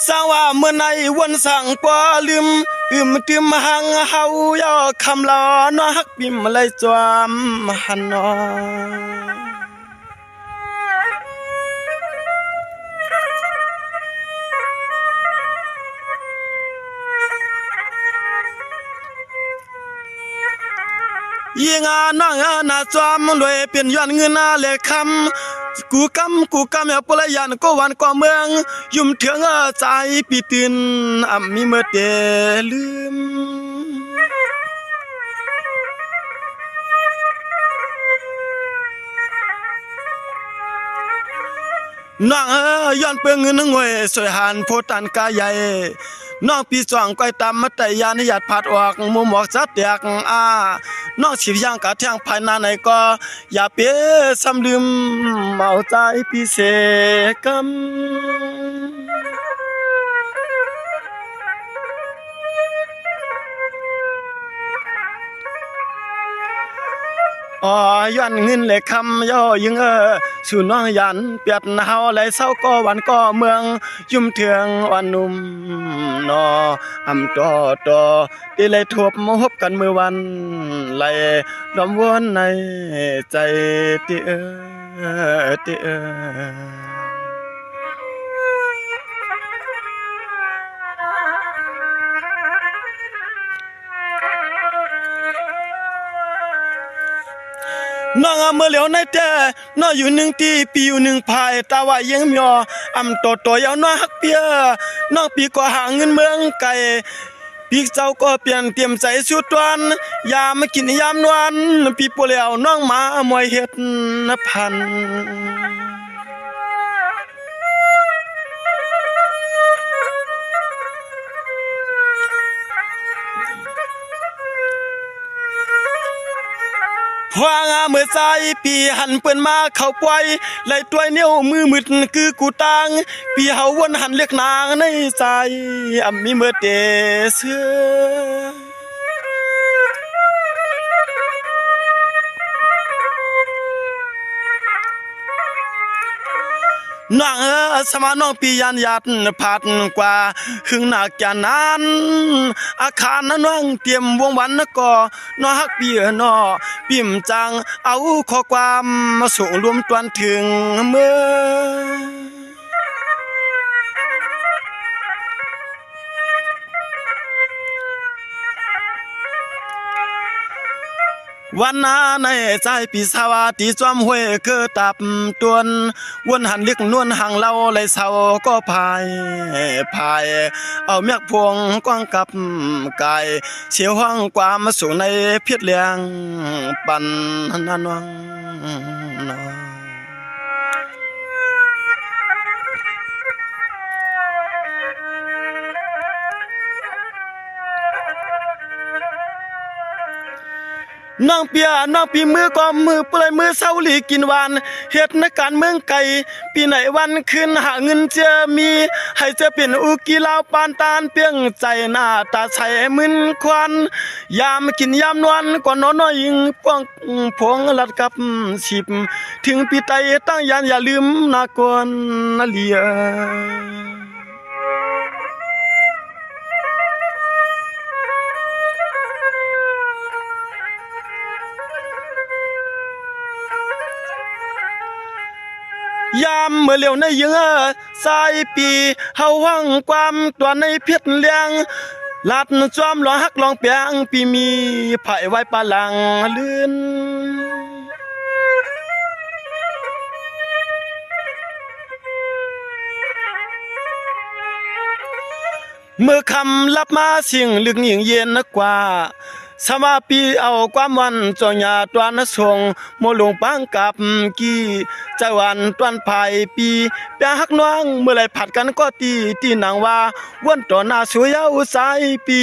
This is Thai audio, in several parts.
สางว่าเมื่อในวันสั่งปอลืมตืมหังเฮาย่อคำลอน้อฮักปิมเลยจวมหันนอยิงน้องนาจวมรวยเป็นย้อนเงินเลขคำกูกำอย่าปลยันก็วันก็เมืองยุ่มเถืองใจปีตื่นมีเมื่อเตลืมน้องย้อนเปิงเงินงวยสวยหันโพตันกายใหญ่น้องปีจ่องก้อยตามมาแต่ยานหยัดผัดออกมุมหมอกจัดแตกน้องสิบย่างกะแทงภายหน้าไหนก็อย่าเปี้ยซ้ำลืมเมาใจพี่เสกำย้อนเงินเลยคำย่อยิงสู่น้องยันเปียดเฮาไหลเศร้าก็วันก็เมืองยุ่มเถืองวันนุ่มนอต่อที่เลยทบมหบกันเมื่อวันไหลลมวนในใจเตี้ยน้องเมื่อเหลียวในแต่น้ออยู่หนึ่งตีปีอยู่หนึ่งภายตาว่ายังมีตัวยาวน้อฮักเปียน้องปีก็หาเงินเมืองไก่ปีเจ้าก็เปลี่ยนเตรียมใจสุดวันยามมากินยามนวลปีปเหลียวน้องมามวยเฮ็ดพันพวางเมื่อใจปีหันเปิ้นมาเข้าปล่อยไหลตัวเหนียวมือมึดคือกูตางปีเฮาวนหันเลือกนางในใจมีเมื่อเตเสือน้องสมาน้องปียันยัดผัดกว่าหึงหนักแก่นั้นอาคารน้องเตรียมวงวันก็น้อฮักปีน้อปิ่มจังเอาข้อความมาส่งรวมตวนถึงเมื่อวันนั้นในใจปีสาวตีจอมห้วยเกิดตับตวนวนหันเล็กนวลห่างเราเลยเศร้าก็พายเอาเมียกพวงกว้างกับไก่เสียวห้องความมาสู่ในเพียรเลียงปันนันวังน้องเปียน้องปีมือก็มือเปลยมือเศร้าหลีกินหวานเฮ็ดนักการเมืองไก่ปีไหนวันขึ้นหาเงินเจอมีให้เจอเป็นอุกีลาวปานตานเปียงใจหน้าตาใสมึนควันยามกินยามนวลกว่านอนน้อยยิงป้องพวงลัดกับสิบถึงปีไตตั้งยานอย่าลืมนากวนเลียยามเมื่อเหลียวในยิงสายปีเฮาวังความตัวในเพียรเลียงลัดจอมลองฮักลองเปียงปีมีไผ่ไว้ปาลังลื่นเมื่อคำรับมาสิ่งลึกยิ่งเย็นกว่าสมาปีเอาความวันจอยาตวนส่งโมลงปังกับกี้ใจวันตวนภายปีเปียฮักน้องเมื่อไรผัดกันก็ตีนางว่าวนต่อหน้าสวยเอาสายปี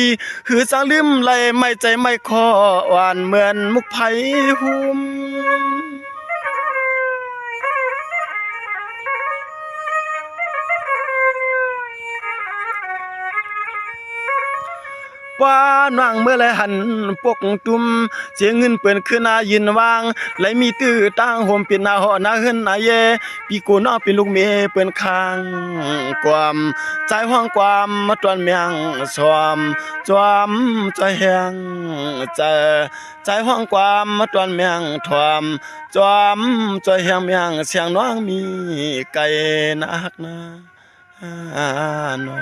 หือสังลืมไหลไม่ใจไม่คอหวานเหมือนมุกไผ่หุ่ม ว่านางเมื่อไรหันปกตุมเสียเงินเปิ้นขึ้นนายินวางไหลมีตื้อตั้งห่มเป็นนาหอนาเฮินนาเยปีกูน้องเป็นลูกเมเปิ้นค้างความใจห้องความมาตวนเมียงสวมจวมใจแหงใจห้องความมาตวนเมียงทวมจวมใจแหงเมียงเสียงน้องมีไก่นักนะนอ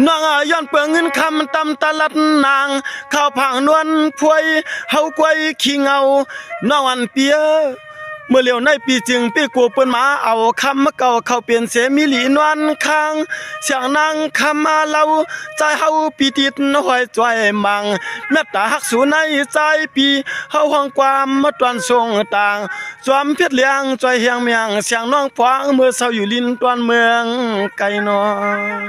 น้องย้อนเปิงเงินคำตำตลัดนางข้าวผังนวลพวยเฮากวยขี้เงาน้องอันเปียเมื่อเลียวในปีจึงปีกูเปิ้นมาเอาคำมาเก่าเข้าเปลี่ยนเสมิลีนวันค้างเสียงนางคำมาเล่าใจเฮาปีติดห้อยจ้อยมังแม่ตาหักสู่ในใจปีเฮาห้องความมาตวนทรงต่างสวมเพชรเลียงจ้อยเฮียงเมียงเสียงน้องพวางเมื่อเศร้าอยู่ลิ้นตวนเมืองไกลนอ